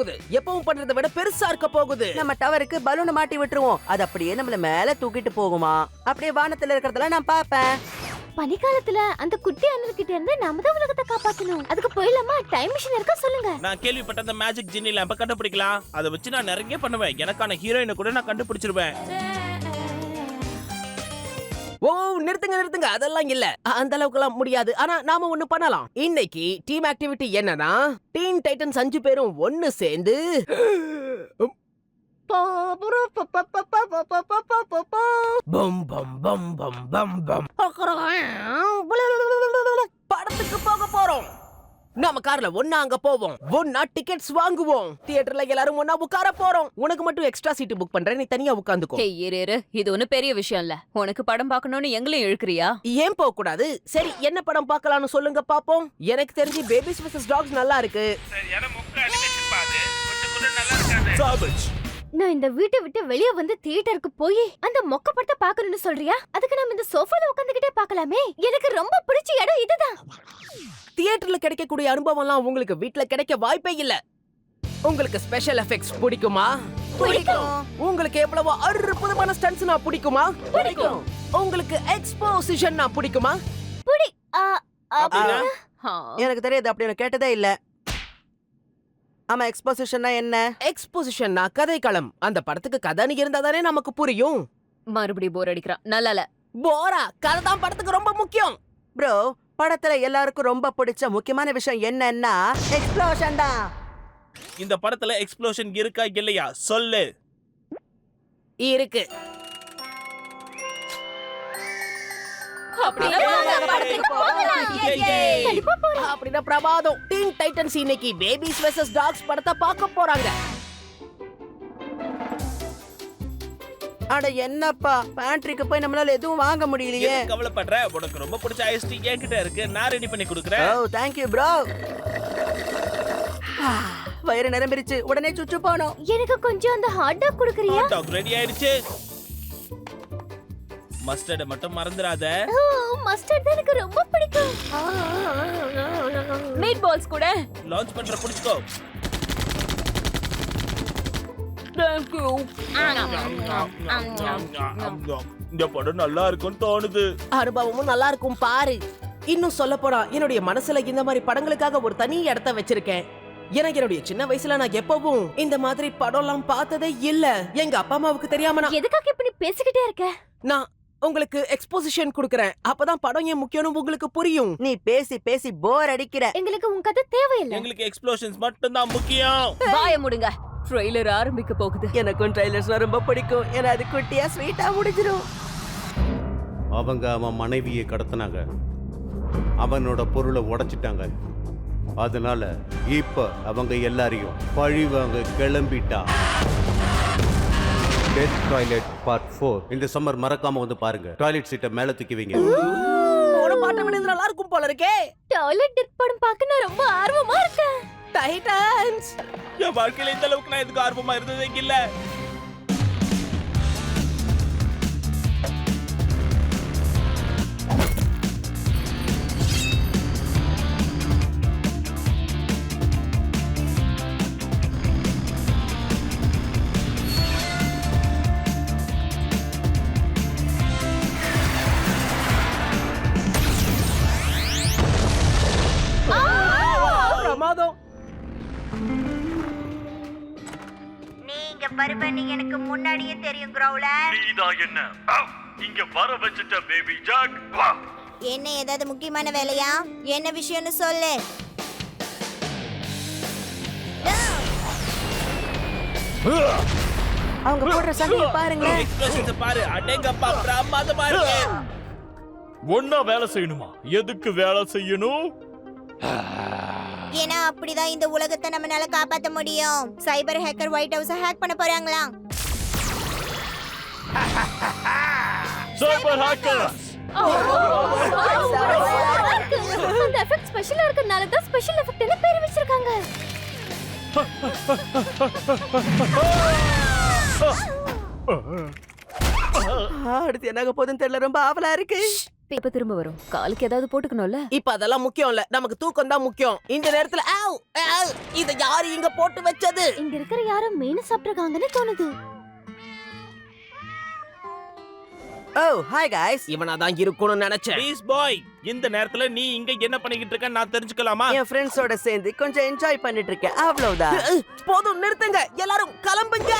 எப்பவும் பண்றதை விட பெருசா இருக்க போகுது. நம்ம டவருக்கு பலூனை மாட்டி விட்டுருவோம். அது அப்படியே நம்மள மேல தூக்கிட்டு போகுமா? அப்படியே வானத்துல இருக்கிறதெல்லாம் நான் பாப்பேன். பனிக்காலத்துல அந்த குட்டி அண்ணன்கிட்ட இருந்து நம்ம தான் உலகத்தை காப்பாத்தணும். அதுக்கு போயிடலாமா? டைம் மிஷின் இருக்கா சொல்லுங்க. நான் கேள்விப்பட்ட அந்த மேஜிக் ஜின்னி லேம்ப கண்டுபிடிக்கலாம். அதை வச்சு நான் நிறைய பண்ணுவேன். எனக்கான ஹீரோயினை கூட நான் கண்டுபிடிச்சிருவேன். ஓ நிறுத்துங்க, அதெல்லாம் இல்ல. அந்த அளவுக்குலாம் முடியாது. ஆனா நாம ஒண்ணு பண்ணலாம். இன்னைக்கு டீம் ஆக்டிவிட்டி என்னன்னா, டீன் டைட்டன்ஸ் 5 பேரும் ஒன்னு சேர்ந்து பம் பம் பம் பம் பம் பம் படத்துக்கு போக போறோம். நாம கார்ல ஒண்ணா அங்க போவோம். ஒண்ணா டிக்கெட்ஸ் வாங்குவோம். தியேட்டர்ல எல்லாரும் ஒண்ணா உட்கார போறோம். உனக்கு மட்டும் எக்ஸ்ட்ரா சீட் புக் பண்றேன். நீ தனியா உட்கார்ந்துக்கோ. இரு இது ஒண்ணு பெரிய விஷயம் இல்ல. உனக்கு படம் பார்க்கணும்னு எங்களையும் இழுக்கிறியா? ஏன் போக கூடாது? சரி என்ன படம் பார்க்கலாம்னு சொல்லுங்க பாப்போம். எனக்கு தெரிஞ்சு பேபிஸ் வெர்சஸ் டாக்ஸ் நல்லா இருக்கு. நான் இந்த வீட்டை விட்டு வெளியே வந்து தியேட்டருக்கு போய் அந்த மொக்க படத்தை பார்க்கணும்னு சொல்றியா? அதுக்கு நம்ம இந்த சோஃபால உட்கார்ந்துகிட்டே பார்க்கலாமே. எனக்கு ரொம்ப பிடிச்ச இடம் இதுதான். தியேட்டர்ல கிடைக்கக்கூடிய அனுபவம்லாம் உங்களுக்கு வீட்ல கிடைக்க வாய்ப்பே இல்ல. உங்களுக்கு ஸ்பெஷல் எஃபெக்ட்ஸ் பிடிக்குமா? பிடிக்கும். உங்களுக்கு எவ்வளவு அற்புதமான ஸ்டண்ட்ஸ்னா பிடிக்குமா? பிடிக்கும். உங்களுக்கு எக்ஸ்போசிஷன்னா பிடிக்குமா? அப்படின்னா? எனக்கு தெரியாது, அப்படி நான் கேட்டதே இல்ல. ஆமா, எக்ஸ்போசிஷன்னா என்ன? எக்ஸ்போசிஷன்னா கதைக்களம். அந்த படத்துக்கு கதைன்னு இருந்தா தானே நமக்கு புரியும். மறுபடியும் போர் அடிக்கிறான். நல்லா போரா? கதை தான் படத்துக்கு ரொம்ப முக்கியம். ப்ரோ, படத்துல எல்லாருக்கும் ரொம்ப பிடிச்ச முக்கியமான விஷயம் என்னன்னா எக்ஸ்ப்ளோஷன் தான். இந்த படத்துல எக்ஸ்ப்ளோஷன் இருக்கா இல்லையா சொல்லு. இருக்கு. அப்படின்னா பிரபாதம். டீன் டைட்டன்ஸ் இன்னைக்கு பேபிஸ் வெர்சஸ் டாக்ஸ் படத்தை பார்க்க போறாங்க. அட என்னப்பா, பேண்ட்ரிக்கு போய் நம்மளால எதுவும் வாங்க முடியலையே. ஏன் கவலைப்படுற? உனக்கு ரொம்ப பிடிச்ச ஐஸ் டீ என்கிட்ட இருக்கு. நான் ரெடி பண்ணி கொடுக்குறேன். Oh thank you bro. வயிறு நிரம்பிருச்சு. உடனே சுச்சு போனோம். எனக்கு கொஞ்சம் அந்த ஹாட் டாக் குடுக்கறியா? ஹாட் டாக் ரெடி ஆயிடுச்சு. மஸ்டர்ட் மட்டும் மறந்துடாத. மஸ்டர்ட் தான் எனக்கு ரொம்ப பிடிக்கும். மீட் பால்ஸ் கூட லான்ச் பண்ற புடிச்சுக்கோ. Thank you. இந்த படம் நல்லா இருக்கும்னு தோணுது. அனுபவமும் நல்லா இருக்கும் பாரு. இன்னும் சொல்ல போனா என்னுடைய மனசுல இந்த மாதிரி படங்களுக்காக ஒரு தனி இடத்த வச்சிருக்கேன். எனக்கு என்னுடைய சின்ன வயசுல நான் எப்பவும் இந்த மாதிரி படம்லாம் பார்த்ததே இல்ல. எங்க அப்பா அம்மாவுக்கு தெரியாம நான் எதுக்காக இப்படி பேசிக்கிட்டே இருக்க? நான் உங்களுக்கு எக்ஸ்போசிஷன் கொடுக்கறேன். அப்பதான் படம் ஏன் முக்கியம்னு உங்களுக்கு புரியும். நீ பேசி பேசி போர் அடிக்கிற. எங்களுக்கு உன் கதை தேவையில்லை. எங்களுக்கு எக்ஸ்ப்ளோஷன்ஸ் மட்டும் தான் முக்கியம். வாய முடுங்க. ட்ரெய்லர் ஆரம்பிக்க போகுது. எனக்கும் ட்ரைலர்ஸ் ரொம்ப பிடிக்கும். ஏன்னா அது குட்டியா ஸ்வீட்டா முடிஞ்சிரும். அவங்க அவன் மனைவியை கடத்தினாங்க. அவனோட பொருளை உடைச்சிட்டாங்க. அதனால இப்ப அவங்க எல்லாரையும் பழி வாங்க கிளம்பிட்டா. டெத் டாய்லெட் பார்ட் 4 இந்த சம்மர் மறக்காம வந்து பாருங்க. டாய்லெட் சீட்டை மேல தூக்கி வைங்க. ஒரு பாட்டு விழுந்து நல்லா இருக்கும் போல இருக்கே. டாய்லெட் டெத் படம் பார்க்க நான் ரொம்ப ஆர்வமா இருக்கேன். டைட்டன்ஸ். என் வாழ்க்கையில இந்த அளவுக்கு நான் எதுக்கு ஆர்வமா இருந்ததே இல்ல. பிரமாதம். நீங்க வருவன்னு எனக்கு முன்னாடியே தெரியும் கிரவுலர். நீதான் என்ன இங்க வர வச்சிட்ட பேபி ஜாக். என்ன ஏதாவது முக்கியமான வேலையா? என்ன விஷயம்னு சொல்லு. அவங்க போடுற சண்டையை பாருங்க. எக்ஸ்ப்ளோஷன்ஸ் பாரு. அடேங்கப்பா பிரமாதமா இருக்கு. ஒண்ணா வேலை செய்யணுமா? எதுக்கு வேலை செய்யணும்? ஏன்னா அப்படிதான் இந்த உலகத்தை நம்மளால காப்பாத்த முடியும். சைபர் ஹேக்கர் ஒயிட் ஹவுஸை ஹேக் பண்ண போறாங்களா? சைபர் ஹேக்கர்ஸ். அந்த எஃபெக்ட் ஸ்பெஷலா இருக்கறனால தான் ஸ்பெஷல் எஃபெக்ட்னு பேர் வச்சிருக்காங்க. அடுத்து என்ன போதுன்னு தெரியல. ரொம்ப ஆவலா இருக்கு. இப்ப திரும்ப வரும். காலுக்கு ஏதாவது போட்டுக்கணும்ல. இப்ப அதெல்லாம் முக்கியம் இல்ல, நமக்கு தூக்கம் தான் முக்கியம். இந்த நேரத்துல இத யாரு இங்க போட்டு வச்சது? இங்க இருக்கிற யாரும் மீன் சாப்பிட்டுருக்காங்கன்னு தோணுது. ஓ ஹாய் गाइस. இவனாதான் இருக்கணும்னு நினைச்சேன். ப்ளீஸ் பாய், இந்த நேரத்துல நீ இங்க என்ன பண்ணிக்கிட்டு இருக்க நான் தெரிஞ்சுக்கலாமா? என் ஃப்ரெண்ட்ஸோட சேர்ந்து கொஞ்சம் என்ஜாய் பண்ணிட்டு இருக்கேன், அவ்வளவுதான். போதும், நிறுத்துங்க, எல்லாரும் கிளம்புங்க.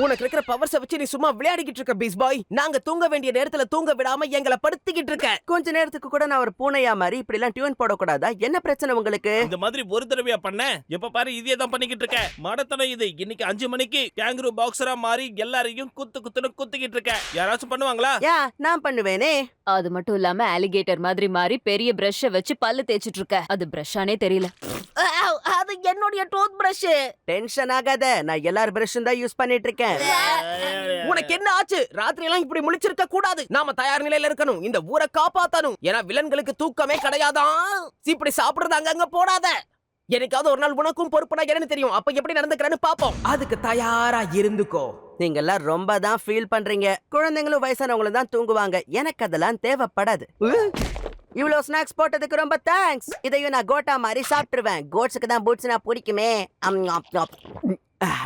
உனக்கு இருக்கிற பவர்ஸ வச்சு நீ சும்மா விளையாடிக்கிட்டு இருக்க பீஸ் பாய். நாங்க தூங்க வேண்டிய நேரத்துல தூங்க விடாம எங்களை படுத்திக்கிட்டு இருக்க. கொஞ்ச நேரத்துக்கு கூட நான் ஒரு பூனையா மாதிரி இப்படி எல்லாம் டியூன் போடக்கூடாதா? என்ன பிரச்சனை உங்களுக்கு? இந்த மாதிரி ஒரு தடவையா பண்ண? எப்ப பாரு இதே தான் பண்ணிக்கிட்டு இருக்க. மடத்தனம் இது. இன்னைக்கு 5 மணிக்கு கேங்கரு பாக்ஸரா மாறி எல்லாரையும் குத்துன்னு குத்திக்கிட்டு இருக்க. யாராச்சும் பண்ணுவாங்களா? யா, நான் பண்ணுவேனே. அது மட்டும் இல்லாம அலிகேட்டர் மாதிரி மாறி பெரிய பிரஷ்ஷ வச்சு பல்லு தேய்ச்சிட்டு இருக்க. அது பிரஷ்ஷானே தெரியல. அது என்னுடைய டூத் பிரஷ். டென்ஷன் ஆகாத, நான் எல்லார் பிரஷும் தான் யூஸ் பண்ணிட்டு இருக்கேன். உனக்கு என்ன ஆச்சு? ராத்திரி எல்லாம் இப்படி முழிச்சிருக்க கூடாது. நாம தயார் நிலையில இருக்கணும். இந்த ஊரை காப்பாத்தணும். ஏன்னா வில்லன்களுக்கு தூக்கமே கிடையாதான். இப்படி சாப்பிடுறது அங்கங்க போடாத. எனக்காவது ஒரு நாள் உனக்கும் பொறுப்புனா என்னன்னு தெரியும். அப்ப எப்படி நடந்துக்கிறேன்னு பாப்போம். அதுக்கு தயாரா இருந்துக்கோ. நீங்க எல்லாம் ரொம்ப தான் ஃபீல் பண்றீங்க. குழந்தைங்களும் வயசானவங்களும் தான் தூங்குவாங்க. எனக்கு அதெல்லாம் தேவைப்படாது. இவ்ளோ ஸ்நாக்ஸ் போட்டதுக்கு ரொம்ப தேங்க்ஸ். இதையும் நான் கோட்டா மாதிரி சாப்பிட்டுருவேன். கோட்ஸுக்கு தான் பூட்ஸ்னா பிடிக்குமே.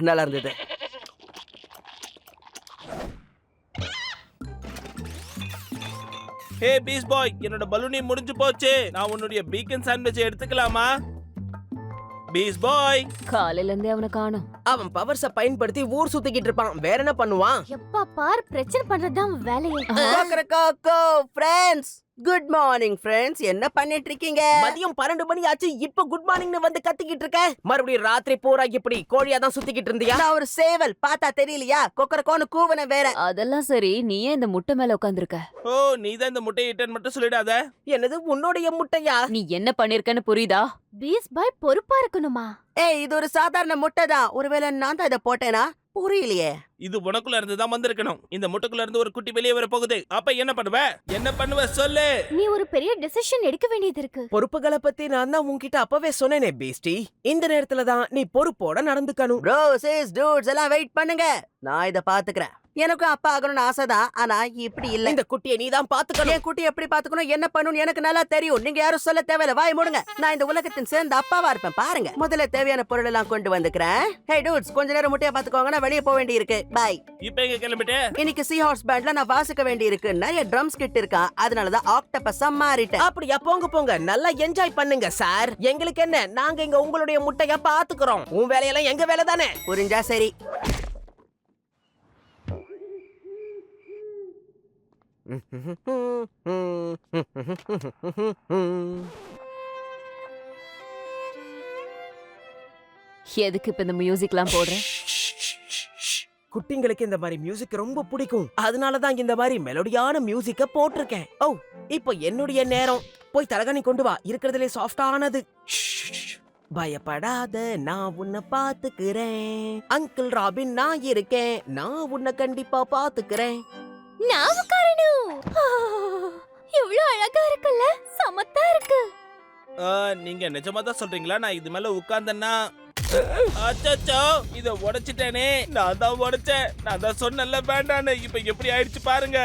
நல்லா இருந்தது. ஹே பீஸ் பாய், என்னோட பலூனி முடிஞ்சு போச்சு. நான் உன்னுடைய பீக்கன் சாண்ட்விச் எடுத்துக்கலாமா? பீஸ் பாய், காலையில இருந்தே அவனை காணோம். அவன் பவர்ஸ பயன்படுத்தி ஊர் சுத்திக்கிட்டு இருப்பான். வேற என்ன பண்ணுவான்? எப்பா பார் பிரச்சனை பண்றதுதான் வேலையே. Friends, good morning friends. என்ன பண்ணிட்டு இருக்கீங்க? மதியம் 12 மணி ஆச்சு. இப்ப குட் மார்னிங்னு வந்து கத்திக்கிட்டு இருக்க. மறுபடியும் ராத்திரி பூரா இப்படி கோழியா தான் சுத்திக்கிட்டு இருந்தியா? நான் ஒரு சேவல், பார்த்தா தெரியலையா? கொக்கரக்கோன்னு கூவன வேற. அதெல்லாம் சரி, நீ ஏன் இந்த முட்டை மேல உட்கார்ந்திருக்க? ஓ நீதான் இந்த முட்டையை இட்டன் மட்டும் சொல்லிடாத. என்னது உன்னுடைய முட்டையா? நீ என்ன பண்ணிருக்கன்னு புரியுதா? பீஸ் பாய் பொறுப்பா இருக்கணுமா? ஏய், இது ஒரு சாதாரண முட்டை தான். ஒருவேளை நான் தான் இதை போட்டேனா? புரியலையே. இது உனக்குள்ள இருந்து தான் வந்திருக்கணும். இந்த முட்டைக்குள்ள இருந்து ஒரு குட்டி வெளியே வர போகுது. அப்ப என்ன பண்ணுவ? என்ன பண்ணுவ சொல்லு. நீ ஒரு பெரிய டெசிஷன் எடுக்க வேண்டியது இருக்கு. பொறுப்புகளை பத்தி நான் தான் உன்கிட்ட அப்பவே சொன்னேனே பீஸ்டி. இந்த நேரத்துல தான் நீ பொறுப்போட நடந்துக்கணும். ப்ரோ சிஸ் டூட்ஸ் எல்லாம் வெயிட் பண்ணுங்க, நான் இத பாத்துக்கிறேன். எனக்கும் அப்பா ஆகணும்னு ஆசைதான், ஆனா இப்படி இல்ல. இந்த குட்டியை நீ தான் பாத்துக்கணும். என் குட்டி எப்படி பாத்துக்கணும், என்ன பண்ணணும் எனக்கு நல்லா தெரியும். நீங்க யாரும் சொல்ல தேவையில்ல, வாய் மூடுங்க. நான் இந்த உலகத்தின் சேர்ந்த அப்பாவா இருப்பேன். பாருங்க, முதல்ல தேவையான பொருள் எல்லாம் கொண்டு வந்துக்கிறேன். ஹே டூட்ஸ், கொஞ்ச நேரம் முட்டையா பாத்துக்கோங்க, நான் வெளியே போக வேண்டி இருக்கு. பை. இப்ப எங்க கிளம்பிட்டு? இன்னைக்கு சீ ஹார்ஸ் பேண்ட்ல நான் வாசிக்க வேண்டி இருக்கு. நிறைய ட்ரம்ஸ் கிட்ட இருக்கான், அதனாலதான் ஆக்டோபஸா மாறிட்டேன். அப்படியா? போங்க நல்லா என்ஜாய் பண்ணுங்க சார். எங்களுக்கு என்ன, நாங்க இங்க உங்களுடைய முட்டையா பாத்துக்கிறோம். உன் வேலையெல்லாம் எங்க வேலை தானே. புரிஞ்சா சரி. எதுக்கு இப்ப இந்த மியூசிக்லாம் போடுற? குட்டிங்களுக்கு இந்த மாதிரி மியூசிக் ரொம்ப பிடிக்கும். அதனாலதான் இந்த மாதிரி மெலோடியான மியூசிக்க போட்டிருக்கேன். ஓ, இப்போ என்னுடைய நேரம். போய் தலகாணி கொண்டு வா, இருக்கிறதுலே சாஃப்டானது. பயப்படாத, நான் உன்னை பாத்துக்கிறேன். அங்கிள் ராபின் நான் இருக்கேன். நான் உன்னை கண்டிப்பா பாத்துக்கிறேன். நான் உட்காரணும். எவ்வளவு அழகா இருக்குல்ல, சமத்தா இருக்கு. நீங்க நிஜமா தான் சொல்றீங்களா? நான் இது மேல உட்கார்ந்தேன்னா அச்சச்சோ, இத உடைச்சிட்டேனே. நான் தான் உடைச்சேன். நான் தான் சொன்னல வேண்டான்னு. இப்ப எப்படி ஆயிடுச்சு பாருங்க.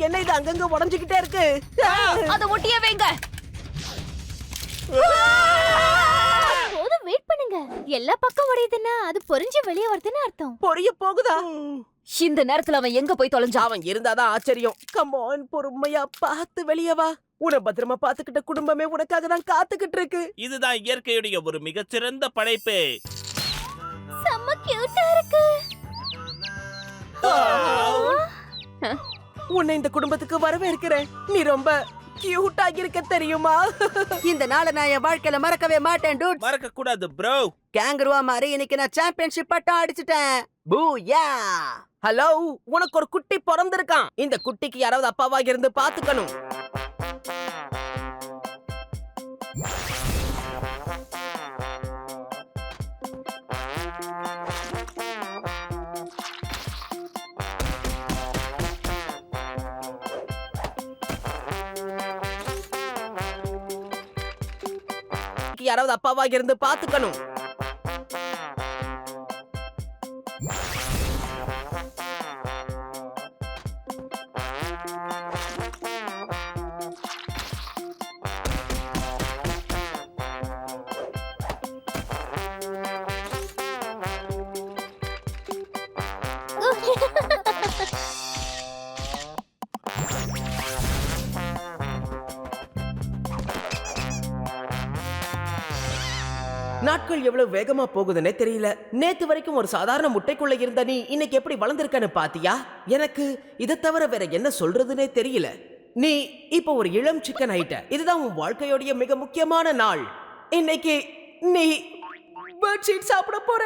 என்ன இது அங்கங்க உடைஞ்சுக்கிட்டே இருக்கு? அத ஒட்டியே வைங்க. போதும், வெயிட் பண்ணுங்க. எல்லா பக்கம் உடையுதுன்னா அது பொரிஞ்சு வெளியே வருதுன்னு அர்த்தம். பொரிய போகுதா? இந்த நேரத்துல அவன் எங்க போய் தொலைஞ்சான்? அவன் இருந்தாதான் ஆச்சரியம். கமான், பொறுமையா பார்த்து வெளியே வா. உன்னை பத்திரமா பாத்துக்கிட்ட குடும்பமே உனக்காக தான் காத்துக்கிட்டு இருக்கு. இதுதான் இயற்கையுடைய ஒரு மிகச்சிறந்த படைப்பு. செம்ம கியூட்டா இருக்கு. உன்னை இந்த குடும்பத்துக்கு வரவேற்கிறேன். நீ ரொம்ப கியூட்டா இருக்க தெரியுமா? இந்த நாளை நான் என் வாழ்க்கையில மறக்கவே மாட்டேன் டூட். மறக்க கூடாது ப்ரோ. கேங்கருவா மாதிரி இன்னைக்கு நான் சாம்பியன்ஷிப் பட்டம் அடிச்சிட்டேன். பூயா. ஹலோ, உனக்கு ஒரு குட்டி பிறந்திருக்கான். இந்த குட்டிக்கு யாராவது அப்பாவா இருந்து பாத்துக்கணும். யாராவது அப்பாவா இருந்து பாத்துக்கணும். நாட்கள் எவ்வளவு வேகமா போகுதுன்னே தெரியல. நேத்து வரைக்கும் ஒரு சாதாரண முட்டைக்குள்ள இருந்த நீ இன்னைக்கு எப்படி வளர்ந்திருக்கன்னு பாத்தியா? எனக்கு இதை தவிர வேற என்ன சொல்றதுன்னே தெரியல. நீ இப்ப ஒரு இளம் சிக்கன் ஆயிட்ட. இதுதான் உன் வாழ்க்கையோடைய மிக முக்கியமான நாள். இன்னைக்கு நீ பெட்ஷீட் சாப்பிட போற.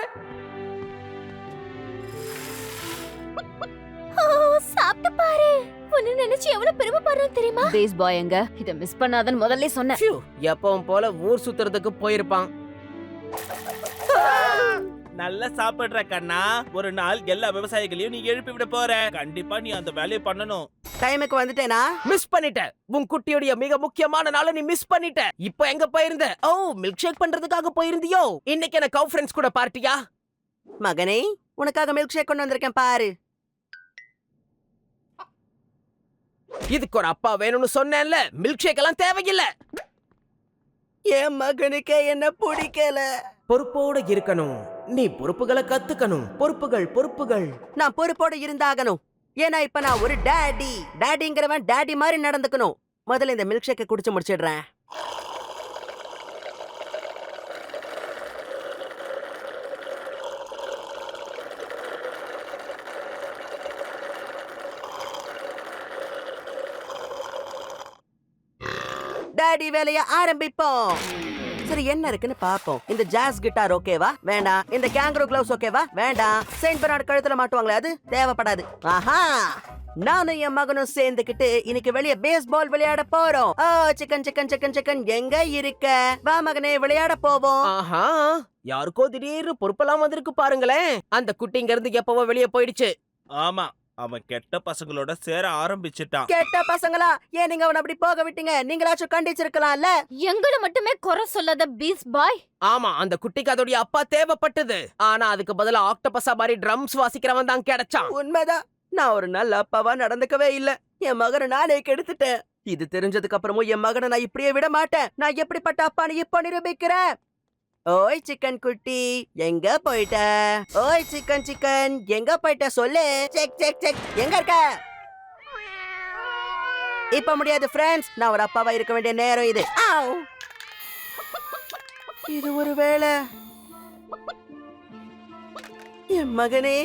சாப்பிட்டு பாரு. உன்னை நினைச்சு எவ்வளவு பெருமைப்படுறேன் தெரியுமா? பேஸ் பாய் எங்க? இத மிஸ் பண்ணாதன்னு முதல்ல சொன்னேன். Phew, எப்பவும் போல ஊர் சுத்துறதுக்கு போயிருப்பான். நல்லா சாப்பிடுற கண்ணா. ஒரு நாள் எல்லா விவசாயிகளையும் நீ எழுப்பி விட போற. கண்டிப்பா நீ அந்த வேலையை பண்ணணும். டைமுக்கு வந்துட்டேனா? மிஸ் பண்ணிட்ட. உன் குட்டியோடைய மிக முக்கியமான நாளை நீ மிஸ் பண்ணிட்ட. இப்போ எங்க போயிருந்த? ஓ, மில்க் ஷேக் பண்றதுக்காக போயிருந்தியோ? இன்னைக்கு என்ன கவ் ஃப்ரெண்ட்ஸ் கூட பார்ட்டியா? மகனே, உனக்காக மில்க் ஷேக் கொண்டு வந்திருக்கேன் பாரு. இதுக்கு ஒரு அப்பா வேணும்னு சொன்னேன்ல. மில்க் ஷேக் எல்லாம் தேவையில்லை. என் மகனுக்கே என்ன பிடிக்கல. பொறுப்போட இருக்கணும். நீ பொறுப்புகளை கத்துக்கணும். பொறுப்புகள். நான் பொறுப்போட இருந்தாகணும். ஏன்னா இப்ப நான் ஒரு டாடி. டாடிங்கிறவன் டாடி மாதிரி நடந்துக்கணும். முதல்ல இந்த மில்க் ஷேக்கை குடிச்சு முடிச்சிடுறேன். டாடி வேலைய ஆரம்பிப்போம். சரி, என்ன இருக்குன்னு பாப்போம். இந்த ஜாஸ் கிட்டார் ஓகேவா? வேண்டாம். இந்த கேங்கரோ கிளவுஸ் ஓகேவா? வேண்டாம். செயின்ட் பெர்னார்ட் கழுத்துல மாட்டுவாங்களே, அது தேவைப்படாது. ஆஹா, நானும் என் மகனும் சேர்ந்துக்கிட்டு இன்னைக்கு வெளிய பேஸ்பால் விளையாட போறோம். ஓ, சிக்கன் எங்க இருக்க? வா மகனே, விளையாட போவோம். ஆஹா, யாருக்கோ திடீர்னு பொறுப்பெல்லாம் வந்திருக்கு பாருங்களேன். அந்த குட்டிங்க இருந்து எப்பவோ வெளியே போயிடுச்சு. ஆமா, அவன் கெட்ட பசங்களோட சேர ஆரம்பிச்சிட்டான். கெட்ட பசங்களா? ஏன் நீங்க அவனை அப்படி போக விட்டீங்க? நீங்களாச்சும் கண்டிச்சிருக்கலாம்ல. எங்களை மட்டுமே குறை சொல்லாத பீஸ் பாய். ஆமா, அந்த குட்டிக்கு அதோடைய அப்பா தேவைப்பட்டது. ஆனா அதுக்கு பதிலா ஆக்டோபஸா மாதிரி ட்ரம்ஸ் வாசிக்கிறவன் தான் கிடைச்சான். உண்மைதான். நான் ஒரு நல்ல அப்பாவா நடந்துக்கவே இல்ல. என் மகனை நானே கெடுத்துட்டேன். இது தெரிஞ்சதுக்கு அப்புறமும் என் மகனை நான் இப்படியே விட மாட்டேன். நான் எப்படிப்பட்ட அப்பான்னு இப்ப நிரூபிக்கிறேன். ஓய் சிக்கன் குட்டி, எங்க போயிட்ட? ஓய் சிக்கன் எங்க போயிட்ட சொல்லு. செக் எங்க இருக்க? இப்ப முடியாது ஃப்ரெண்ட்ஸ். நான் ஒரு அப்பாவா இருக்க வேண்டிய நேரம் இது. ஆவ். இது ஒரு வேளை என் மகனே,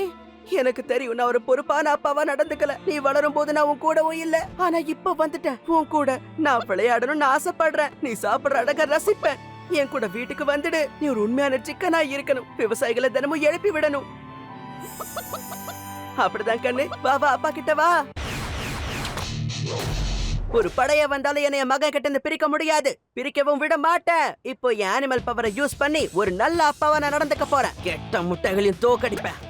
எனக்கு தெரியும் நான் ஒரு பொறுப்பான அப்பாவா நடந்துக்கல. நீ வளரும் போது நான் உன் கூடவும் இல்ல. ஆனா இப்ப வந்துட்டேன் உன் கூட. நான் விளையாடணும்னு ஆசைப்படுறேன். நீ சாப்பிடுற அழக ரசிப்பேன். என் கூட வீட்டுக்கு வந்துடு. நீ ஒரு உண்மையான சிக்கனா இருக்கணும். விவசாயிகளை தினமும் எழுப்பி விடணும். அப்படிதான் கண்ணு. வா அப்பா கிட்ட வா. ஒரு படைய வந்தாலும் என்னைய மகன் கிட்ட இருந்து பிரிக்க முடியாது. பிரிக்கவும் விட மாட்டேன். இப்போ என் அனிமல் பவரை யூஸ் பண்ணி ஒரு நல்ல அப்பாவா நான் நடந்துக்க போறேன். கெட்ட முட்டைகளையும் தோக்கடிப்பேன்.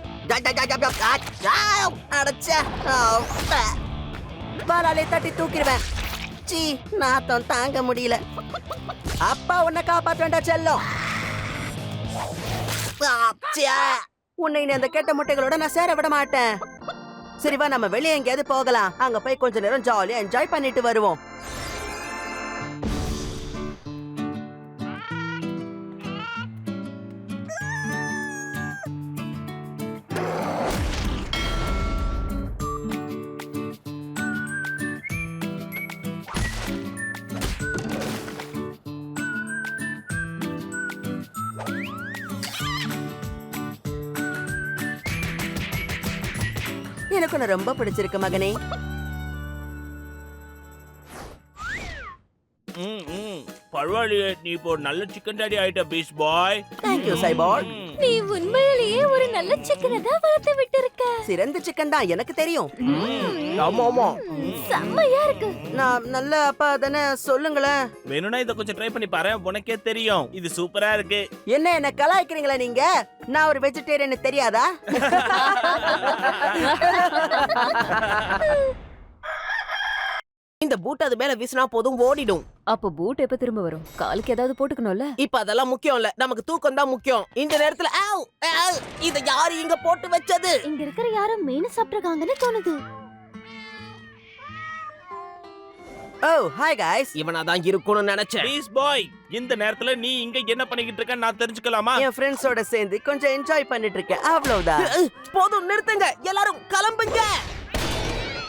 பாலாலே தட்டி தூக்கிடுவேன். சீ, நாத்தம் தாங்க முடியல. அப்பா உன்னை காப்பாற்றா செல்லும். உன்னை அந்த கெட்ட முட்டைகளோட நான் சேர விட மாட்டேன். சரி வா, நம்ம வெளியே எங்கேயாவது போகலாம். அங்க போய் கொஞ்ச நேரம் ஜாலியா என்ஜாய் பண்ணிட்டு வருவோம். எனக்கு உன்னை ரொம்ப பிடிச்சிருக்கு மகனே. பரவாயில்லையே, நீ இப்போ ஒரு நல்ல சிக்கன் டாடி ஆயிட்ட peace boy. Thank you Saibal. நீ உண்மையிலேயே ஒரு நல்ல சிக்கனை தான் வளர்த்து விட்டிருக்க. சிறந்த சிக்கன் தான், எனக்கு தெரியும். ஆமா, செம்மையா இருக்கு. நான் நல்ல அப்பா தானே, சொல்லுங்களேன். வேணும்னா இதை கொஞ்சம் ட்ரை பண்ணி பாரு, உனக்கே தெரியும். இது சூப்பரா இருக்கு. என்ன கலாய்க்கிறீங்களா நீங்க? நான் ஒரு வெஜிடேரியன் தெரியாதா? இந்த பூட் அது மேல வீசினா போதும், ஓடிடும். அப்ப பூட் எப்ப திரும்ப வரும்? காலுக்கு ஏதாவது போட்டுக்கணும்ல. இப்ப அதெல்லாம் முக்கியம் இல்ல, நமக்கு தூக்கம் தான் முக்கியம். இந்த நேரத்துல இத யாரு இங்க போட்டு வச்சது? இங்க இருக்கிற யாரும் மீன் சாப்பிட்டுருக்காங்கன்னு தோணுது. ஓ ஹாய் गाइस. இவனாதான் இருக்கணும்னு நினைச்சேன். பீஸ் பாய், இந்த நேரத்துல நீ இங்க என்ன பண்ணிக்கிட்டு இருக்க நான் தெரிஞ்சுக்கலாமா? என் ஃப்ரெண்ட்ஸோட சேர்ந்து கொஞ்சம் என்ஜாய் பண்ணிட்டு இருக்கேன், அவ்வளவுதான். போதும், நிறுத்துங்க. எல்லாரும் கிளம்புங்க.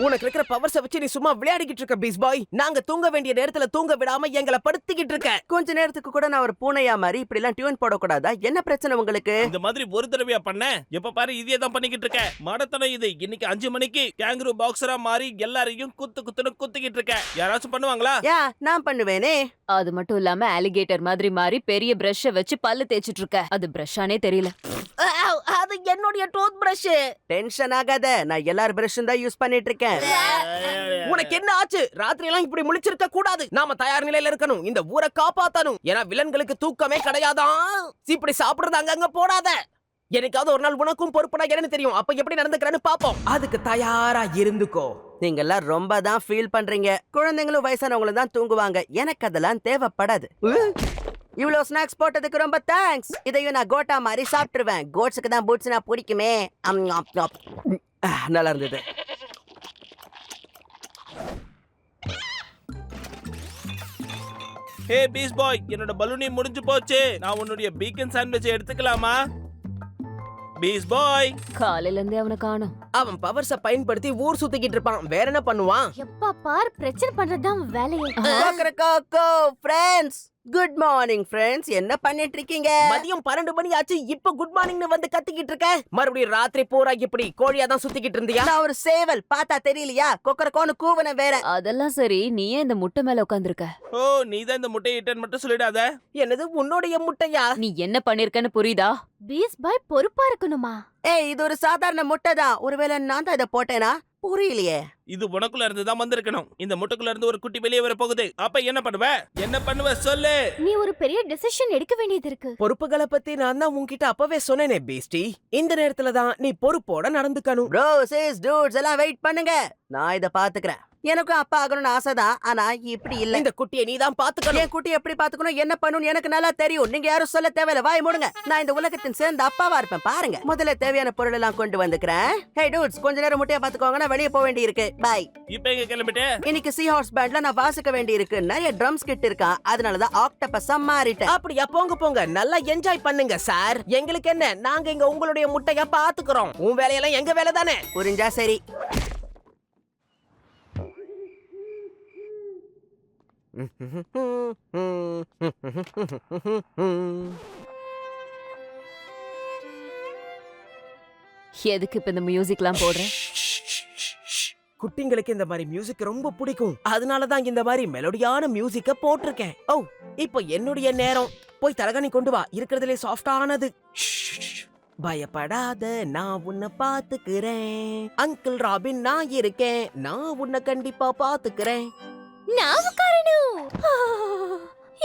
உனக்கு இருக்கிற பவர்ஸ வச்சு நீ சும்மா விளையாடிக்கிட்டு இருக்க பீஸ் பாய். நாங்க தூங்க வேண்டிய நேரத்துல தூங்க விடாம எங்களை படுத்திக்கிட்டு இருக்க. கொஞ்ச நேரத்துக்கு கூட நான் ஒரு பூனையா மாதிரி இப்படி எல்லாம் டியூன் போடக்கூடாதா? என்ன பிரச்சனை உங்களுக்கு? இந்த மாதிரி ஒரு தடவையா பண்ண? எப்ப பாரு இதே தான் பண்ணிக்கிட்டு இருக்க. மடத்தனம் இது. இன்னைக்கு 5 மணிக்கு கேங்கரு பாக்ஸரா மாறி எல்லாரையும் குத்துன்னு குத்திக்கிட்டு இருக்க. யாராச்சும் பண்ணுவாங்களா? யா, நான் பண்ணுவேனே. அது மட்டும் இல்லாம அலிகேட்டர் மாதிரி மாறி பெரிய பிரஷ்ஷ வச்சு பல்லு தேய்ச்சிட்டு இருக்க. அது பிரஷ்ஷானே தெரியல. அது என்னுடைய டூத் பிரஷ். டென்ஷன் ஆகாத, நான் எல்லார் பிரஷும் தான் யூஸ் பண்ணிட்டு இருக்கேன். உனக்கு என்ன ஆச்சு? ராத்திரி எல்லாம் இப்படி முழிச்சிருக்க கூடாது. நாம தயார் நிலையில இருக்கணும். இந்த ஊரை காப்பாத்தணும். ஏன்னா வில்லன்களுக்கு தூக்கமே கிடையாதான். இப்படி சாப்பிடுறது அங்கங்க போடாத. எனக்காவது ஒரு நாள் உனக்கும் பொறுப்புனா என்னன்னு தெரியும். அப்ப எப்படி நடந்துக்கிறேன்னு பாப்போம். அதுக்கு தயாரா இருந்துக்கோ. நீங்க எல்லாம் ரொம்ப தான் ஃபீல் பண்றீங்க. குழந்தைங்களும் வயசானவங்களும் தான் தூங்குவாங்க. எனக்கு அதெல்லாம் தேவைப்படாது. இவ்ளோ ஸ்நாக்ஸ் போட்டதுக்கு ரொம்ப தேங்க்ஸ். இதையும் நான் கோட்டா மாதிரி சாப்பிட்டுருவேன். கோட்ஸுக்கு தான் பூட்ஸ்னா பிடிக்குமே. நல்லா இருந்தது. ஹே பீஸ் பாய், என்னோட பலூனி முடிஞ்சு போச்சு. நான் உன்னுடைய பீக்கன் சாண்ட்விச் எடுத்துக்கலாமா? பீஸ் பாய், காலையில இருந்தே அவனை காணோம். அவன் பவர்ஸ பயன்படுத்தி ஊர் சுத்திக்கிட்டு இருப்பான். வேற என்ன பண்ணுவான்? எப்பா பார் பிரச்சனை பண்றதுதான் அவன் வேலையே. Friends, good morning friends. என்ன பண்ணிட்டு இருக்கீங்க? மதியம் 12 மணி ஆச்சு. இப்ப குட் மார்னிங்னு வந்து கத்திக்கிட்டு இருக்க. மறுபடியும் ராத்திரி பூரா இப்படி கோழியா தான் சுத்திக்கிட்டு இருந்தியா? நான் ஒரு சேவல், பார்த்தா தெரியலையா? கொக்கரக்கோன்னு கூவன வேற. அதெல்லாம் சரி, நீ ஏன் இந்த முட்டை மேல உட்கார்ந்திருக்க? ஓ நீதான் இந்த முட்டையை இட்டன் மட்டும் சொல்லிடாத. என்னது உன்னுடைய முட்டையா? நீ என்ன பண்ணிருக்கன்னு புரியுதா? பீஸ் பாய் பொறுப்பா இருக்கணுமா? ஏய், இது ஒரு சாதாரண முட்டை தான். ஒருவேளை நான் தான் இதை போட்டேனா? புரியலையே. இது உனக்குள்ள இருந்து தான் வந்திருக்கணும். இந்த முட்டைக்குள்ள இருந்து ஒரு குட்டி வெளியே வர போகுது. அப்ப என்ன பண்ணுவ சொல்லு. நீ ஒரு பெரிய டெசிஷன் எடுக்க வேண்டியது இருக்கு. பொறுப்புகளை பத்தி நான் தான் உன்கிட்ட அப்பவே சொன்னேனே பீஸ்டி. இந்த நேரத்துல தான் நீ பொறுப்போட நடந்துக்கணும். ப்ரோ சிஸ் டூட்ஸ் எல்லாம் வெயிட் பண்ணுங்க. நான் இத பாத்துக்கிறேன். எனக்கும் அப்பா ஆகணும்னு ஆசைதான். ஆனா இப்படி இல்ல. இந்த குட்டியை நீ தான் பாத்துக்கணும். என் குட்டி எப்படி பாத்துக்கணும், என்ன பண்ணணும் எனக்கு நல்லா தெரியும். நீங்க யாரும் சொல்ல தேவையில்ல. வாய் மூடுங்க. நான் இந்த உலகத்தின் சேர்ந்த அப்பாவா இருப்பேன். பாருங்க, முதல்ல தேவையான பொருள் எல்லாம் கொண்டு வந்துக்கிறேன். ஹே டூட்ஸ், கொஞ்ச நேரம் முட்டையை பாத்துக்கோங்க. நான் வெளியே போக வேண்டி இருக்கு. பை. இப்ப எங்க கிளம்பிட்டு? இன்னைக்கு சீ ஹார்ஸ் பேண்ட்ல நான் வாசிக்க வேண்டி இருக்கு. நிறைய ட்ரம்ஸ் கிட் இருக்கான். அதனாலதான் ஆக்டோபஸா மாறிட்டேன். அப்படியா? போங்க நல்லா என்ஜாய் பண்ணுங்க சார். எங்களுக்கு என்ன, நாங்க இங்க உங்களுடைய முட்டைய பாத்துக்கிறோம். உன் வேலையெல்லாம் எங்க வேலை தானே. புரிஞ்சா சரி. எதுக்கு இப்ப இந்த மியூசிக்லாம் போடுற? குட்டிங்களுக்கு இந்த மாதிரி மியூசிக் ரொம்ப பிடிக்கும். அதனாலதான் இந்த மாதிரி மெலோடியான மியூசிக்க போட்டிருக்கேன். ஓ, இப்போ என்னுடைய நேரம். போய் தலகாணி கொண்டு வா. இருக்கிறதுலே சாஃப்டானது. பயப்படாத, நான் உன்னை பாத்துக்கிறேன். அங்கிள் ராபின் நான் இருக்கேன். நான் உன்னை கண்டிப்பா பாத்துக்கிறேன். நான் உட்காரணும்.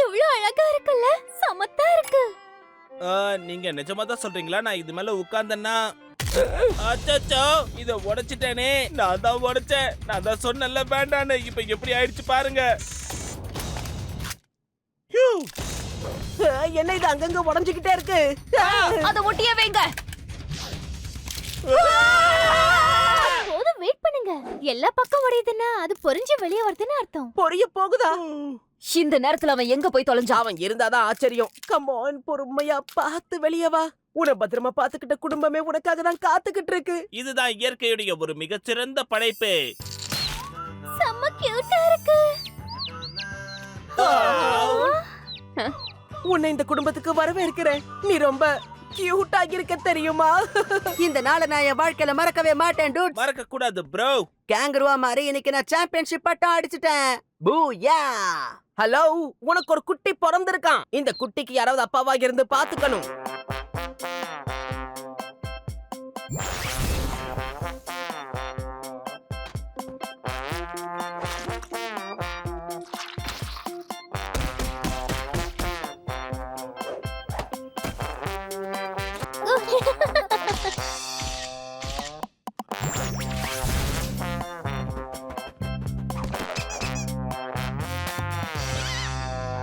எவ்வளவு அழகா இருக்குல்ல, சமத்தா இருக்கு. நீங்க நிஜமா தான் சொல்றீங்களா? நான் இது மேல உட்கார்ந்தேன்னா அச்சச்சோ, இத உடைச்சிட்டேனே. நான் தான் உடைச்சேன். நான் தான் சொன்னல வேண்டான்னு. இப்ப எப்படி ஆயிடுச்சு பாருங்க. என்ன இது அங்கங்க உடைஞ்சுக்கிட்டே இருக்கு? அத ஒட்டியே வைங்க. போதும், வெயிட் பண்ணுங்க. எல்லா பக்கம் உடையுதுன்னா அது பொரிஞ்சு வெளியே வருதுன்னு அர்த்தம். பொரிய போகுதா? இந்த நேரத்துல அவன் எங்க போய் தொலைஞ்சான்? அவன் இருந்தாதான் ஆச்சரியம். கமான், பொறுமையா பார்த்து வெளியே வா. உன்னை பத்திரமா பாத்துக்கிட்ட குடும்பமே உனக்காக தான் காத்துக்கிட்டு இருக்கு. இதுதான் இயற்கையுடைய ஒரு மிகச்சிறந்த படைப்பு. செம்ம கியூட்டா இருக்கு. உன்னை இந்த குடும்பத்துக்கு வரவேற்கிறேன். நீ ரொம்ப கியூட்டா இருக்க தெரியுமா? இந்த நாளை நான் என் வாழ்க்கையில மறக்கவே மாட்டேன் டூட். மறக்க கூடாது ப்ரோ. கேங்கருவா மாதிரி இன்னைக்கு நான் சாம்பியன்ஷிப் பட்டம் அடிச்சிட்டேன். பூயா. ஹலோ, உனக்கு ஒரு குட்டி பிறந்திருக்கான். இந்த குட்டிக்கு யாராவது அப்பாவா இருந்து பாத்துக்கணும்.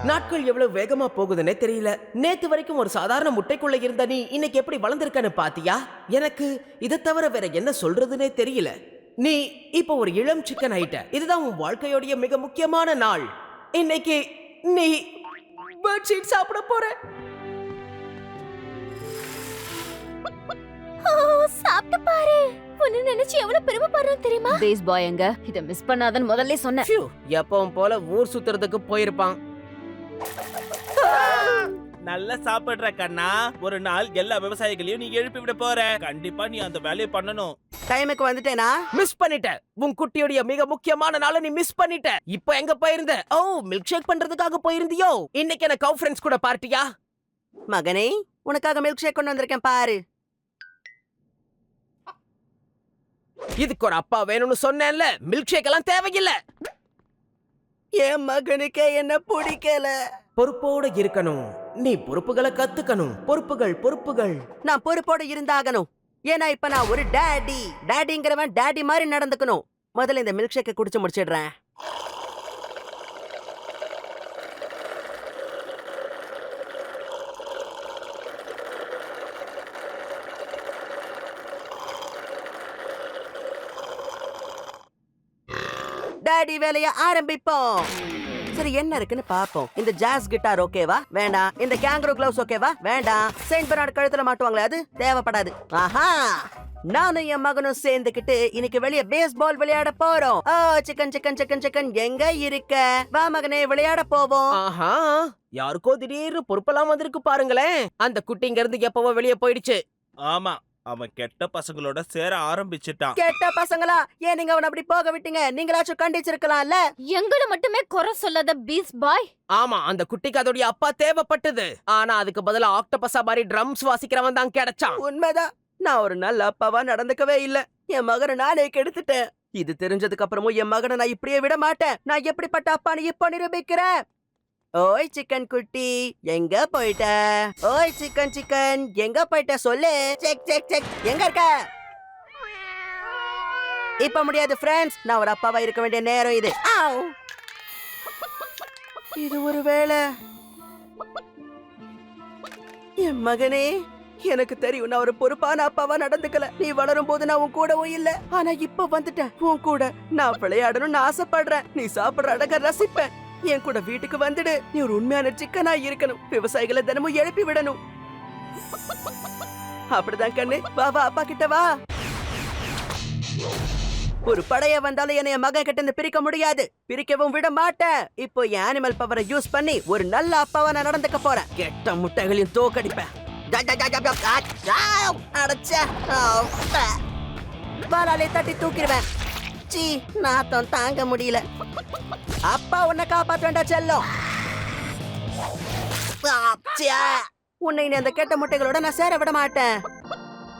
நாட்கள் எவ்வளவு வேகமா போகுதுன்னே தெரியல. நேத்து வரைக்கும் ஒரு சாதாரண முட்டைக்குள்ள இருந்த நீ இன்னைக்கு எப்படி வளர்ந்திருக்கன்னு பாத்தியா? எனக்கு இதை தவிர வேற என்ன சொல்றதுன்னே தெரியல. நீ இப்ப ஒரு இளம் சிக்கன் ஆயிட்ட. இதுதான் உன் வாழ்க்கையோடைய மிக முக்கியமான நாள். இன்னைக்கு நீ பெட்ஷீட் சாப்பிட போற. ஓ, சாப்பிட்டு பாரு. உன்னை நினைச்சு எவ்வளவு பெருமைப்படுறேன் தெரியுமா? பேஸ் பாய் எங்க? இத மிஸ் பண்ணாதன்னு முதல்ல சொன்னேன். ஃபியூ, எப்பவும் போல ஊர் சுத்துறதுக்கு போயிருப்பான். நல்லா சாப்பிடுற கண்ணா. ஒரு நாள் எல்லா விவசாயிகளையும் நீ எழுப்பி விட போற. கண்டிப்பா நீ அந்த வேலையை பண்ணணும். டைமுக்கு வந்துட்டேனா? மிஸ் பண்ணிட்ட. உன் குட்டியோட மிக முக்கியமான நாளை நீ மிஸ் பண்ணிட்ட. இப்போ எங்க போயிருந்த? ஓ, மில்க் ஷேக் பண்றதுக்காக போயிருந்தியோ? இன்னைக்கு என்ன கவ் ஃப்ரெண்ட்ஸ் கூட பார்ட்டியா? மகனே, உனக்காக மில்க் ஷேக் கொண்டு வந்திருக்கேன் பாரு. இதுக்கு ஒரு அப்பா வேணும்னு சொன்னேன்ல. மில்க் ஷேக் எல்லாம் தேவையில்லை. என் மகனுக்கே என்ன பிடிக்கல. பொறுப்போட இருக்கணும். நீ பொறுப்புகளை கத்துக்கணும். பொறுப்புகள். நான் பொறுப்போட இருந்தாகணும். ஏன்னா இப்ப நான் ஒரு டாடிங்கிறவன் டாடி மாதிரி நடந்துக்கணும். முதல்ல இந்த மில்க் ஷேக்கை குடிச்சு முடிச்சிடுறேன். டாடி வேலைய ஆரம்பிப்போம். சரி, என்ன இருக்குன்னு பாப்போம். இந்த ஜாஸ் கிட்டார் ஓகேவா? வேண்டாம். இந்த கேங்க்ரூ கிளவுஸ் ஓகேவா? வேண்டாம். செயின்ட் பெர்னார்ட் கழுத்துல மாட்டுவாங்களே, அது தேவைப்படாது. ஆஹா, நானும் என் மகனும் சேர்ந்துக்கிட்டு இன்னைக்கு வெளிய பேஸ்பால் விளையாட போறோம். ஓ, சிக்கன் எங்க இருக்க? வா மகனே, விளையாட போவோம். ஆஹா, யாருக்கோ திடீர்னு பொறுப்பெல்லாம் வந்திருக்கு பாருங்களேன். அந்த குட்டிங்க இருந்து எப்பவோ வெளியே போயிடுச்சு. ஆமா, அவன் கெட்ட பசங்களோட சேர ஆரம்பிச்சிட்டான். கெட்ட பசங்களா? ஏன் நீங்க அவனை அப்படி போக விட்டீங்க? நீங்களாச்சும் கண்டிச்சிருக்கலாம்ல. எங்களை மட்டுமே குறை சொல்லாத பீஸ் பாய். ஆமா, அந்த குட்டிக்கு அதோடைய அப்பா தேவைப்பட்டது. ஆனா அதுக்கு பதிலா ஆக்டோபஸா மாதிரி ட்ரம்ஸ் வாசிக்கிறவன் தான் கிடைச்சான். உண்மைதான். நான் ஒரு நல்ல அப்பாவா நடந்துக்கவே இல்ல. என் மகனை நானே கெடுத்துட்டேன். இது தெரிஞ்சதுக்கு அப்புறமும் என் மகனை நான் இப்படியே விட மாட்டேன். நான் எப்படிப்பட்ட அப்பான்னு இப்ப நிரூபிக்கிறேன். ஓய் சிக்கன் குட்டி, எங்க போயிட்ட? ஓய் சிக்கன் எங்க போயிட்ட சொல்லு. செக் எங்க இருக்க? இப்ப முடியாது ஃப்ரெண்ட்ஸ். நான் ஒரு அப்பாவா இருக்க வேண்டிய நேரம் இது. ஆவ். இது ஒரு வேளை என் மகனே, எனக்கு தெரியும் நான் ஒரு பொறுப்பான அப்பாவா நடந்துக்கல. நீ வளரும் போது நான் உன் கூடவும் இல்ல. ஆனா இப்ப வந்துட்டேன் உன் கூட. நான் விளையாடணும்னு ஆசைப்படுறேன். நீ சாப்பிடுற அழக ரசிப்பேன். என் கூட வீட்டுக்கு வந்துடு. நீ ஒரு உண்மையான சிக்கனா இருக்கணும். விவசாயிகளை தினமும் எழுப்பி விடணும். அப்படிதான் கண்ணு. வா அப்பா கிட்ட வா. ஒரு படைய வந்தாலும் என்னைய மகன் கிட்ட இருந்து பிரிக்க முடியாது. பிரிக்கவும் விட மாட்டேன். இப்போ என் அனிமல் பவரை யூஸ் பண்ணி ஒரு நல்ல அப்பாவா நான் நடந்துக்க போறேன். கெட்ட முட்டைகளையும் தோக்கடிப்பேன். பாலாலே தட்டி தூக்கிடுவேன். சீ, நாத்தம் தாங்க முடியல. அப்பா உன்னை காப்பாத்த வேண்டாம் செல்லம். உன்னை அந்த கெட்ட முட்டைகளோட நான் சேர விட மாட்டேன்.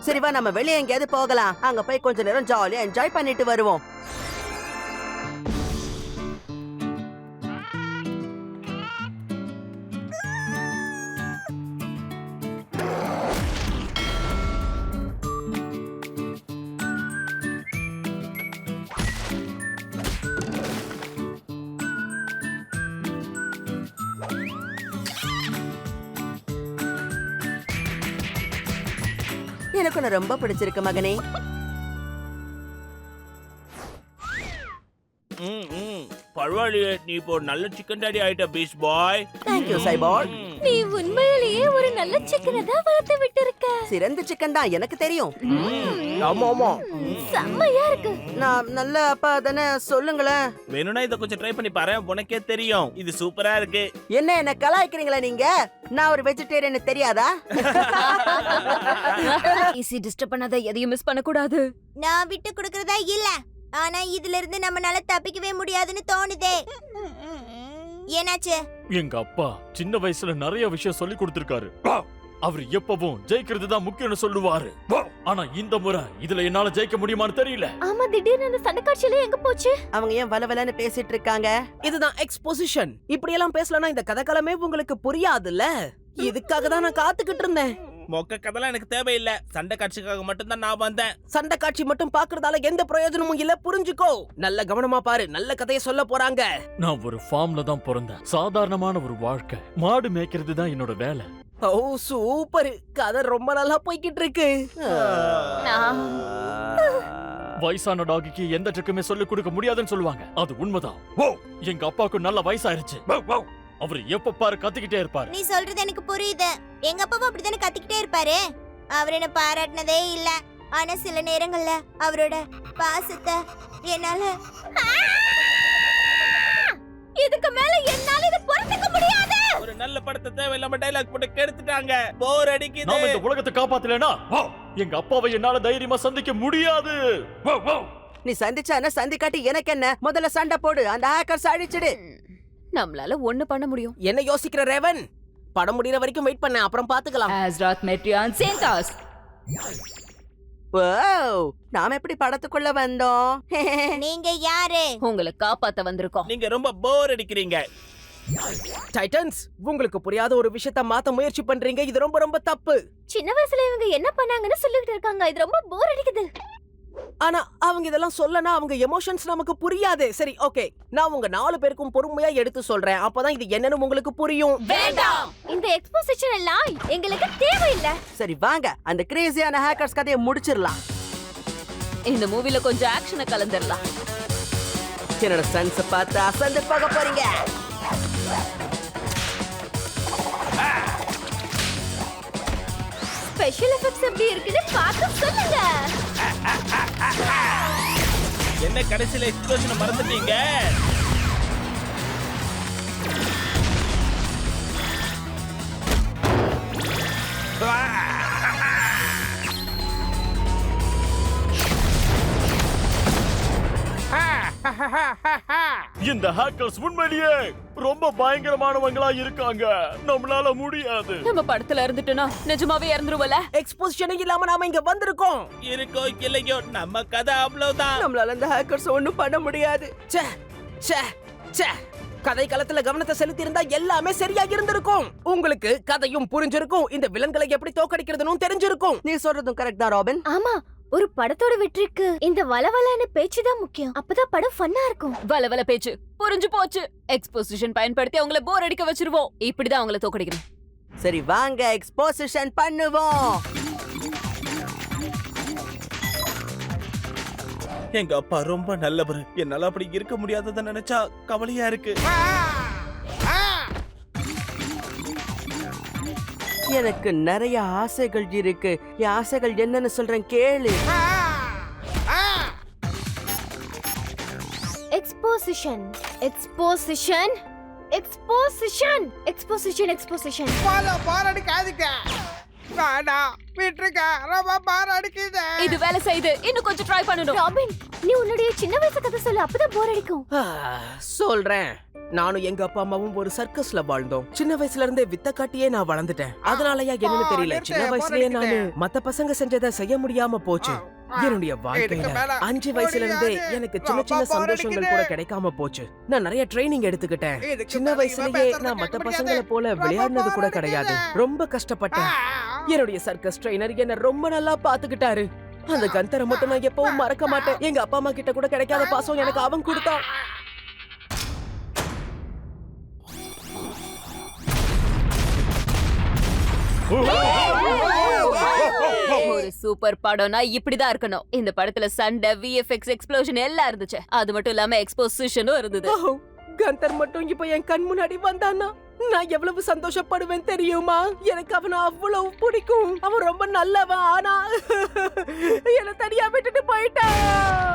சரி வா, நம்ம வெளியே எங்கேயாவது போகலாம். அங்க போய் கொஞ்ச நேரம் ஜாலியா என்ஜாய் பண்ணிட்டு வருவோம். எனக்கு உன்னை ரொம்ப பிடிச்சிருக்கு மகனே. பரவாயில்லையே, நீ இப்போ ஒரு நல்ல சிக்கன் டாடி ஆயிட்ட peace boy. Thank you Saibal. நீ உண்மையிலேயே ஒரு நல்ல சிக்கனை தான் வளர்த்து விட்டிருக்க. சிறந்த சிக்கன் தான், எனக்கு தெரியும். ஆமா, செம்மையா இருக்கு. நான் நல்ல அப்பா தானே, சொல்லுங்களேன். வேணும்னா இதை கொஞ்சம் ட்ரை பண்ணி பாரு, உனக்கே தெரியும். இது சூப்பரா இருக்கு. என்ன கலாய்க்கிறீங்களா நீங்க? நான் ஒரு வெஜிடேரியன் தெரியாதா? ஈஸி டிஸ்டர்ப் பண்ணாத, எதையும் மிஸ் பண்ண கூடாது. நான் விட்டு கொடுக்கறதா இல்ல. ஆனா இதுல இருந்து நம்மனால தப்பிக்கவே முடியாதுன்னு தோணுதே. என்னாச்சு? எங்க அப்பா சின்ன வயசுல நிறைய விஷயம் சொல்லி கொடுத்திருக்காரு. அவர் எப்பவும் ஜெயிக்கிறது தான் முக்கியம்னு சொல்லுவாரு. ஆனா இந்த முறை இதுல என்னால ஜெயிக்க முடியுமான்னு தெரியல. ஆமா, திடீர்னு அந்த சண்டை காட்சியில எங்க போச்சு? அவங்க ஏன் வலவலன்னு பேசிட்டு இருக்காங்க? இதுதான் எக்ஸ்போசிஷன். இப்படி எல்லாம் பேசலனா இந்த கதைக்களமே உங்களுக்கு புரியாதுல்ல. இதுக்காக தான் நான் காத்துக்கிட்டு இருந்தேன். மொக்க கதைலாம் எனக்கு தேவையில்லை. சண்டை காட்சிக்காக மட்டும் தான் நான் வந்தேன். சண்டை காட்சி மட்டும் பாக்குறதால எந்த பிரயோஜனமும் இல்ல, புரிஞ்சுக்கோ. நல்ல கவனமா பாரு, நல்ல கதையை சொல்ல போறாங்க. நான் ஒரு ஃபார்ம்ல தான் பிறந்தேன். சாதாரணமான ஒரு வாழ்க்கை. மாடு மேய்க்கிறது தான் என்னோட வேலை. ஓ சூப்பர், கதை ரொம்ப நல்லா போய்கிட்டு இருக்கு. வயசான டாகிக்கு எந்த ட்ரிக்குமே சொல்லிக் கொடுக்க முடியாதுன்னு சொல்லுவாங்க. அது உண்மைதான். எங்க அப்பாவுக்கு நல்ல வயசாயிருச்சு. அவர் எப்ப பாரு கத்திக்கிட்டே இருப்பாரு. நீ சொல்றது எனக்கு புரியுது. எங்க அப்பாவும் அப்படித்தானே கத்திக்கிட்டே இருப்பாரு. அவர் என்ன பாராட்டினதே இல்ல. ஆனா சில நேரங்கள்ல அவரோட பாசத்தை என்னால இதுக்கு மேல என்னால இத பொறுத்துக்க முடியாது. ஒரு நல்ல படத்தை தேவையில்லாம டைலாக் போட்டு கெடுத்துட்டாங்க. போர் அடிக்குது. நாம இந்த உலகத்தை காப்பாத்தலனா எங்க அப்பாவை என்னால தைரியமா சந்திக்க முடியாது. நீ சந்திச்சான சந்திக்காட்டி எனக்கு என்ன? முதல்ல சண்டை போடு, அந்த ஹேக்கர்ஸ் அழிச்சிடு. நம்மளால ஒண்ணு பண்ண முடியும். என்ன யோசிக்கிற ரேவன்? படம் முடியற வரைக்கும் வெயிட் பண்ண, அப்புறம் பாத்துக்கலாம். ஆஸ்ராத் மெட்ரியான் சேந்தாஸ். வாவ், நாம எப்படி படத்துக்குள்ள வந்தோம்? நீங்க யாரு? உங்களை காப்பாத்த வந்திருக்கோம். நீங்க ரொம்ப போர் அடிக்கிறீங்க. டைட்டன்ஸ், உங்களுக்கு புரியாத ஒரு விஷயத்த மாத்த முயற்சி பண்றீங்க. இது ரொம்ப ரொம்ப தப்பு. சின்ன வயசுல இவங்க என்ன பண்ணாங்கன்னு சொல்லிட்டு இருக்காங்க. இது ரொம்ப போர் அடிக்குது. ஆனா அவங்க இதெல்லாம் சொல்லனா அவங்க எமோஷன்ஸ் நமக்கு புரியாது. சரி, ஓகே, நான் உங்க 4 பேருக்கும் பொறுமையா எடுத்து சொல்றேன். அப்பதான் இது என்னன்னு உங்களுக்கு புரியும். வேண்டாம், இந்த எக்ஸ்போசிஷன் எல்லாம் எங்களுக்கு தேவையில்லை. சரி வாங்க, அந்த கிரேசியான ஹேக்கர்ஸ் கதையை முடிச்சிடலாம். இந்த மூவில கொஞ்சம் ஆக்ஷனை கலந்துடலாம். என்னோட சன்ஸ் பார்த்து அசந்து போக போறீங்க. ஸ்பெஷல் எஃபெக்ட்ஸ் எப்படி இருக்குன்னு பார்த்து சொல்லுங்க. என்ன கடைசியில எக்ஸ்ப்ளோஷன் மறந்துட்டீங்க? இந்த ஹேக்கர்ஸ் உண்மையிலேயே ரொம்ப பயங்கரமானவங்களா இருக்காங்க. நம்மளால முடியாது. நம்ம படத்துல இருந்துட்டோம்னா நிஜமாவே இறந்துருவல. எக்ஸ்போசிஷன் இல்லாம நாம இங்க வந்திருக்கோம். இருக்கோ இல்லையோ நம்ம கதை அவ்வளவுதான். நம்மளால அந்த ஹேக்கர்ஸ் ஒண்ணும் பண்ண முடியாது. ச்சே ச்சே ச்சே. கதை களத்துல கவனத்தை செலுத்தி இருந்தா எல்லாமே சரியா இருந்திருக்கும். உங்களுக்கு கதையும் புரிஞ்சிருக்கும், இந்த வில்லன்களை எப்படி தோக்கடிக்கிறதுன்னு தெரிஞ்சிருக்கும். நீ சொல்றதும் கரெக்ட் தான் ராபின். ஆமா, ஒரு படத்தோட வெற்றிக்கு இந்த வளவலான பேச்சு தான் முக்கியம். அப்பதான் படம் ஃபன்னா இருக்கும். வலவல பேச்சு புரிஞ்சு போச்சு. எக்ஸ்போசிஷன் பயன்படுத்தி அவங்கள போர் அடிக்க வச்சிருவோம். இப்படிதான் அவங்கள தோக்கடிக்கணும். சரி வாங்க, எக்ஸ்போசிஷன் பண்ணுவோம். எங்க அப்பா ரொம்ப நல்லவர். என்னால அப்படி இருக்க முடியாததை நினைச்சா கவலையா இருக்கு. எனக்கு நிறைய ஆசைகள் இருக்கு. என் ஆசைகள் என்னன்னு சொல்றேன் கேளு. Exposition exposition exposition exposition exposition. இது வேலை செய்யுது. இன்னும் கொஞ்சம் ட்ரை பண்ணணும். ராபின், நீ உன்னுடைய சின்ன வயசு கதை சொல்லு, அப்பதான் போர் அடிக்கும். சொல்றேன். நானும் எங்க அப்பா அம்மாவும் ஒரு சர்க்கஸ்ல வாழ்ந்தோம். சின்ன வயசுல இருந்தே வித்த காட்டியே நான் வளர்ந்துட்டேன். அதனாலயா என்னன்னு தெரியல, சின்ன வயசுலயே நானு மத்த பசங்க செஞ்சதை செய்ய முடியாம போச்சு. என்னுடைய வாழ்க்கையில 5 வயசுல இருந்தே எனக்கு சின்ன சின்ன சந்தோஷங்கள் கூட கிடைக்காம போச்சு. நான் நிறைய ட்ரைனிங் எடுத்துக்கிட்டேன். சின்ன வயசுலயே நான் மத்த பசங்களை போல விளையாடினது கூட கிடையாது. ரொம்ப கஷ்டப்பட்டேன். என்னுடைய சர்க்கஸ் ட்ரெய்னர் என்ன ரொம்ப நல்லா பாத்துக்கிட்டாரு. அந்த கந்தரை மட்டும் நான் எப்பவும் மறக்க மாட்டேன். எங்க அப்பா அம்மா கிட்ட கூட கிடைக்காத பாசம் எனக்கு அவன் கொடுத்தான். ஒரு சூப்பர் படம்னா இப்படிதான் இருக்கணும். இந்த படத்துல சண்டை, விஎஃப்எக்ஸ், எக்ஸ்ப்ளோஷன் எல்லாம் இருந்துச்சு. அது மட்டும் இல்லாம எக்ஸ்போசிஷனும் இருந்தது. கந்தர் மட்டும் இப்ப என் கண் முன்னாடி வந்தானா நான் எவ்வளவு சந்தோஷப்படுவேன் தெரியுமா? எனக்கு அவனை அவ்வளவு பிடிக்கும். அவன் ரொம்ப நல்லவன். ஆனா என்ன தனியா விட்டுட்டு போயிட்டான்.